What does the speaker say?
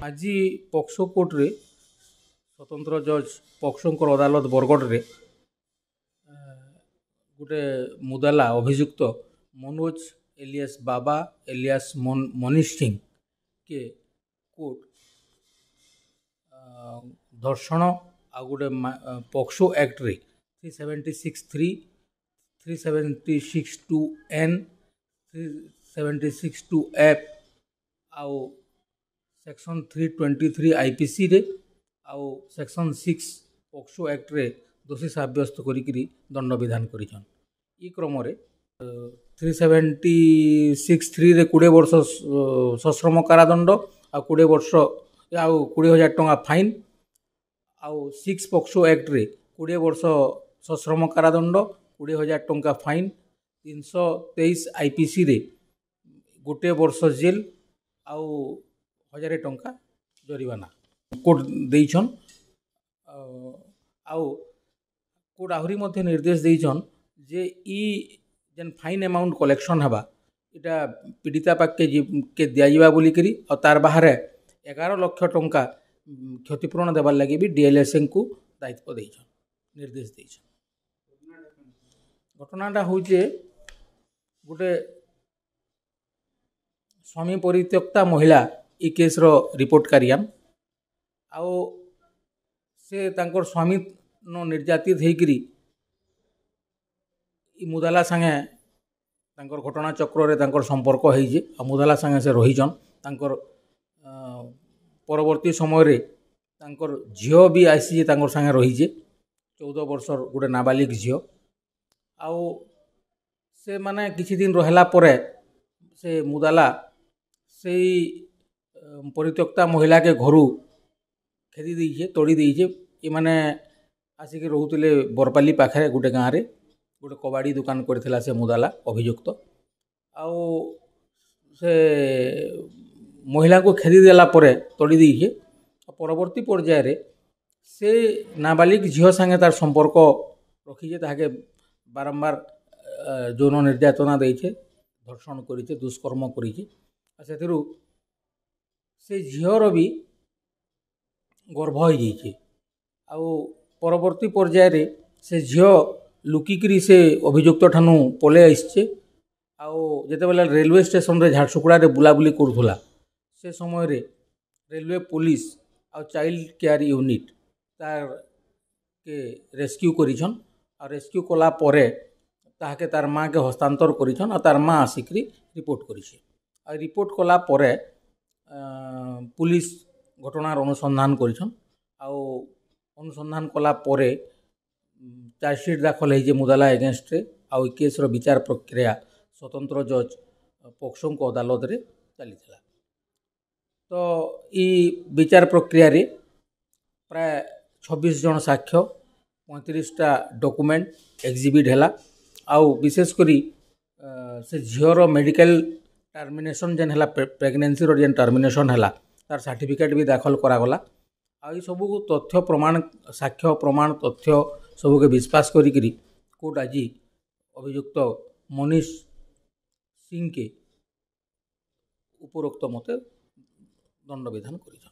आज POCSO court रे स्वतंत्र जज पॉक्सोंकर अदालत बरगढ़ रे गोटे मुदाला अभियुक्त मनोज एलियास बाबा एलियास मनीष सिंह के कोर्ट धर्षण आ गोटे पॉक्सो एक्ट रे 376(3), 376(2)(n), 376(2)(f) आउ सेक्शन 323 आईपीसी रे आउ सेक्शन 6 पॉक्सो एक्ट रे दोषी साब्यस्त करिकरी दंड विधान करिछन। ई क्रम रे 376(3) रे 20 वर्ष सश्रम कारादंड आ 20 वर्ष आउ 20,000 टंका फाइन आउ 6 पॉक्सो एक्ट रे 20 वर्ष सश्रम कारादंड 20,000 टंका फाइन 323 आईपीसी रे 1 वर्ष जेल आउ 1000 टंका जरिमाना कोर्ट देइछन। आउ कोर्ट आहुरी मध्य निर्देश देइछन जे ई जेन फाइन अमाउंट कलेक्शन हबा इटा पीड़िता पाक के दिया बोली करी और तार बाहर 11 लाख टंका क्षतिपूरण देवार लगी भी डीएलएसएन को दायित्व देइछन निर्देश देइछन। घटनाटा होचे गोटे स्वामी परित्यक्ता महिला ई केस रो रिपोर्ट करियान आउ से तांकर स्वामी न निर्यातित होकरी ई मुदाला संगे तांकर घटना चक्र रे तांकर संपर्क होइजे आ मुदाला संगे से रहीजन तांकर परवर्ती समय रे तांकर झियो भी आसी तांकर संगे रहीजे 14 वर्षर गोटे नाबालिग झियो आउ से माने किछि दिन रहला परे से मुदाला से परित्यक्ता महिला के घरू खेदी दीजिए तोड़ी दीजिए ये माने आसिक रोहुतिले बरपाली पाखे गोटे गाँव रे गोटे कबाड़ी दुकान करथिला से मुदाला अभियुक्त आउ से महिला को खेदी देला परे तोड़ी दीजिए परवर्ती पर्याय रे से नाबालिग झियो संगे तार संपर्क रखीजे ताके बारंबार यौन निर्यातना देइछे धर्षण करिछे दुष्कर्म करिछे सेथिरु से झियोर भी गर्भ हो जाइए आउ परवर्ती पर्याय रे से झियो लुकिकी से अभियुक्त ठानु पले आइछे आउ जेते बेला रेलवे स्टेशन रे झारसुगुड़ा रे बुलाबुली करूला से समय रे रेलवे पुलिस आउ चाइल्ड केयर यूनिट तार के रेस्क्यू करिछन आ रेस्क्यू कला परे ताके तार माँ के हस्तांतर करिछन आ तार माँ आसिकरी रिपोर्ट करिछे आ रिपोर्ट कला परे पुलिस घटनार अनुसंधान करिछन आउ अनुसंधान कला परे चार्जसीट दाखल है मुदाला एगेन्स्ट रे आउ केस रो विचार प्रक्रिया स्वतंत्र जज पॉक्सो अदालत रे चली तो ई विचार प्रक्रिया रे प्राय 26 जन साक्ष्य 35टा डॉक्यूमेंट एग्जिबिट हैला आउ विशेष करी से झियोर मेडिकल टर्मिनेशन जेन हैला प्रेगनेंसी रो जेन टर्मिनेशन हैला तार सर्टिफिकेट भी दाखल करागला आ सब तथ्य प्रमाण साक्ष्य प्रमाण तथ्य सब के विश्वास करी कोर्ट आज अभियुक्त मनीष सिंह के उपरोक्त मते दंड विधान करिछन।